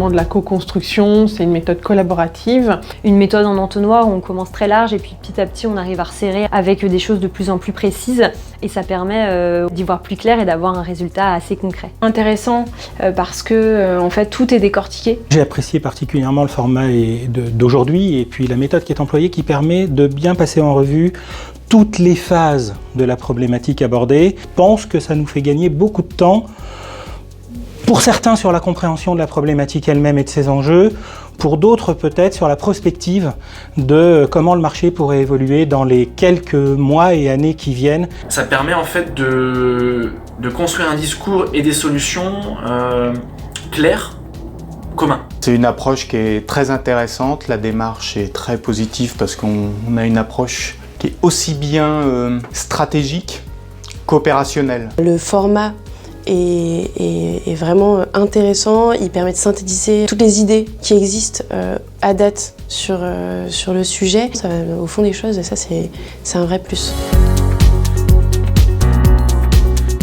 vraiment de la co-construction, c'est une méthode collaborative. Une méthode en entonnoir où on commence très large et puis petit à petit on arrive à resserrer avec des choses de plus en plus précises et ça permet d'y voir plus clair et d'avoir un résultat assez concret. Intéressant parce que en fait tout est décortiqué. J'ai apprécié particulièrement le format d'aujourd'hui et puis la méthode qui est employée qui permet de bien passer en revue toutes les phases de la problématique abordée. Je pense que ça nous fait gagner beaucoup de temps, pour certains sur la compréhension de la problématique elle-même et de ses enjeux, pour d'autres peut-être sur la prospective de comment le marché pourrait évoluer dans les quelques mois et années qui viennent. Ça permet en fait de construire un discours et des solutions claires, communs. C'est une approche qui est très intéressante, la démarche est très positive parce qu'on a une approche qui est aussi bien stratégique qu'opérationnelle. Le format est vraiment intéressant, il permet de synthétiser toutes les idées qui existent à date sur le sujet. Ça va au fond des choses et ça c'est un vrai plus.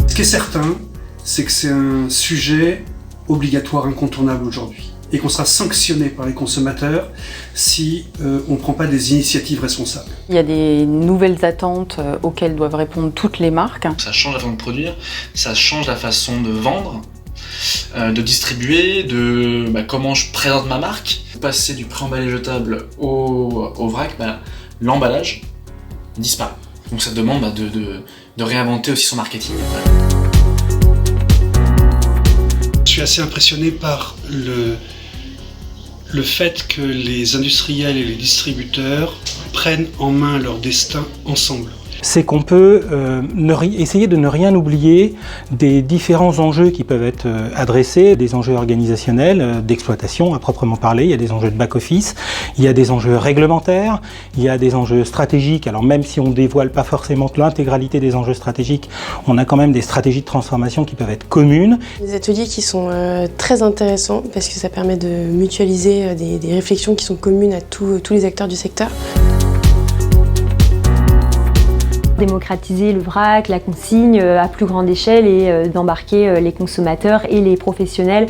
Ce qui est certain, c'est que c'est un sujet obligatoire, incontournable aujourd'hui. Et qu'on sera sanctionné par les consommateurs si on ne prend pas des initiatives responsables. Il y a des nouvelles attentes auxquelles doivent répondre toutes les marques. Ça change la façon de produire, ça change la façon de vendre, de distribuer, de comment je présente ma marque. Passer du pré-emballé jetable au vrac, l'emballage disparaît. Donc ça demande de réinventer aussi son marketing. Je suis assez impressionné par le fait que les industriels et les distributeurs prennent en main leur destin ensemble. C'est qu'on peut essayer de ne rien oublier des différents enjeux qui peuvent être adressés, des enjeux organisationnels, d'exploitation à proprement parler, il y a des enjeux de back-office, il y a des enjeux réglementaires, il y a des enjeux stratégiques. Alors même si on ne dévoile pas forcément l'intégralité des enjeux stratégiques, on a quand même des stratégies de transformation qui peuvent être communes. Des ateliers qui sont très intéressants parce que ça permet de mutualiser des réflexions qui sont communes à tous les acteurs du secteur. Démocratiser le vrac, la consigne à plus grande échelle et d'embarquer les consommateurs et les professionnels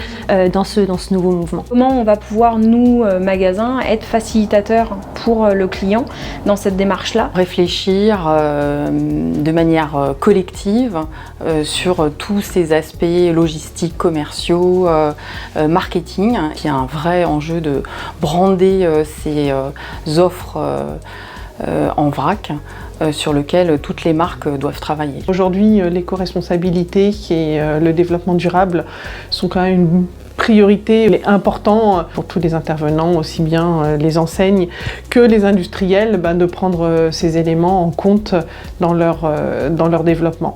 dans ce nouveau mouvement. Comment on va pouvoir, nous, magasins, être facilitateurs pour le client dans cette démarche-là? Réfléchir de manière collective sur tous ces aspects logistiques, commerciaux, marketing. Il y a un vrai enjeu de brander ces offres en vrac sur lequel toutes les marques doivent travailler. Aujourd'hui, l'éco-responsabilité et le développement durable sont quand même une priorité importante pour tous les intervenants, aussi bien les enseignes que les industriels, de prendre ces éléments en compte dans leur développement.